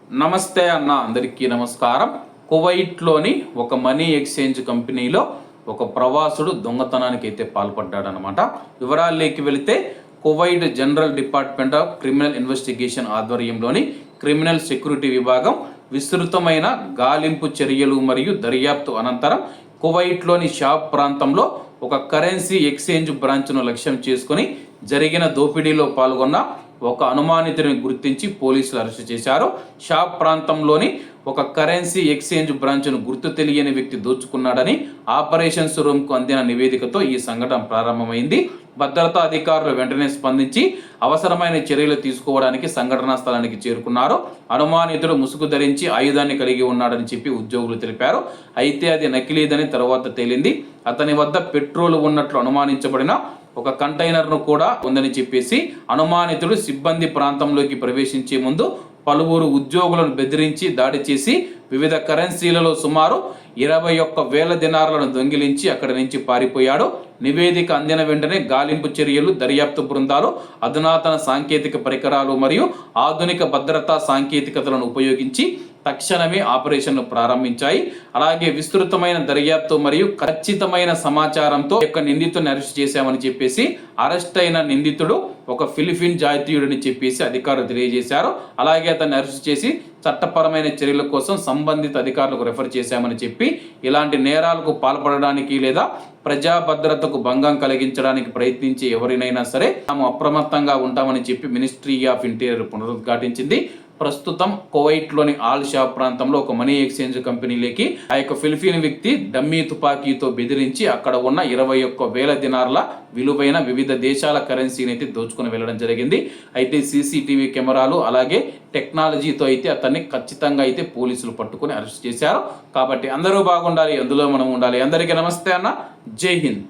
నమస్తే అన్న, అందరికీ నమస్కారం. కువైట్లోని ఒక మనీ ఎక్స్చేంజ్ కంపెనీలో ఒక ప్రవాసుడు దొంగతనానికి అయితే పాల్పడ్డాడనమాట. వివరాల్లోకి వెళితే Kuwait general department of criminal investigation ఆధ్వర్యంలోని క్రిమినల్ సెక్యూరిటీ విభాగం విస్తృతమైన గాలింపు చర్యలు మరియు దర్యాప్తు అనంతరం కువైట్లోని షాబ్ ప్రాంతంలో ఒక కరెన్సీ ఎక్స్చేంజ్ బ్రాంచ్ను లక్ష్యం చేసుకుని జరిగిన దోపిడీలో పాల్గొన్న ఒక అనుమానితుడిని గుర్తించి పోలీసులు అరెస్టు చేశారు. షాబ్ ప్రాంతంలోని ఒక కరెన్సీ ఎక్స్చేంజ్ బ్రాంచ్ను గుర్తు తెలియని వ్యక్తి దోచుకున్నాడని ఆపరేషన్స్ రూమ్కు అందిన నివేదికతో ఈ సంఘటన ప్రారంభమైంది. భద్రతా అధికారులు వెంటనే స్పందించి అవసరమైన చర్యలు తీసుకోవడానికి సంఘటనా స్థలానికి చేరుకున్నారు. అనుమానితుడు ముసుగు ధరించి ఆయుధాన్ని కలిగి ఉన్నాడని చెప్పి ఉద్యోగులు తెలిపారు. అయితే అది నకిలీదని తర్వాత తేలింది. అతని వద్ద పెట్రోల్ ఉన్నట్లు అనుమానించబడిన ఒక కంటైనర్ను కూడా ఉందని చెప్పేసి అనుమానితుడు సిబ్బంది ప్రాంతంలోకి ప్రవేశించే ముందు పలువురు ఉద్యోగులను బెదిరించి దాడి చేసి వివిధ కరెన్సీలలో సుమారు 21,000 దినార్లను దొంగిలించి అక్కడి నుంచి పారిపోయాడు. నివేదిక అందిన వెంటనే గాలింపు చర్యలు, దర్యాప్తు బృందాలు అధునాతన సాంకేతిక పరికరాలు మరియు ఆధునిక భద్రతా సాంకేతికతలను ఉపయోగించి తక్షణమే ఆపరేషన్ను ప్రారంభించాయి. అలాగే విస్తృతమైన దర్యాప్తు మరియు ఖచ్చితమైన సమాచారంతో నిందితుడిని అరెస్ట్ చేశామని చెప్పేసి అరెస్ట్ అయిన నిందితుడు ఒక ఫిలిపిన్ జాతీయుడిని చెప్పేసి అధికారులు తెలియజేశారు. అలాగే అతన్ని అరెస్ట్ చేసి చట్టపరమైన చర్యల కోసం సంబంధిత అధికారులకు రెఫర్ చేశామని చెప్పి ఇలాంటి నేరాలకు పాల్పడడానికి లేదా ప్రజా భద్రతకు భంగం కలిగించడానికి ప్రయత్నించే ఎవరినైనా సరే తాము అప్రమత్తంగా ఉంటామని చెప్పి మినిస్ట్రీ ఆఫ్ ఇంటీరియర్ పునరుద్ఘాటించింది. ప్రస్తుతం కువైట్లోని ఆల్ షాబ్ ప్రాంతంలో ఒక మనీ ఎక్స్చేంజ్ కంపెనీలోకి ఆ యొక్క ఫిలిపిన్ వ్యక్తి డమ్మీ తుపాకీతో బెదిరించి అక్కడ ఉన్న 21,000 దినార్ల విలువైన వివిధ దేశాల కరెన్సీని అయితే దోచుకుని వెళ్ళడం జరిగింది. అయితే సీసీటీవీ కెమెరాలు అలాగే టెక్నాలజీతో అయితే అతన్ని ఖచ్చితంగా అయితే పోలీసులు పట్టుకుని అరెస్ట్ చేశారు. కాబట్టి అందరూ బాగుండాలి, అందులో మనం ఉండాలి. అందరికీ నమస్తే అన్న, జై హింద్.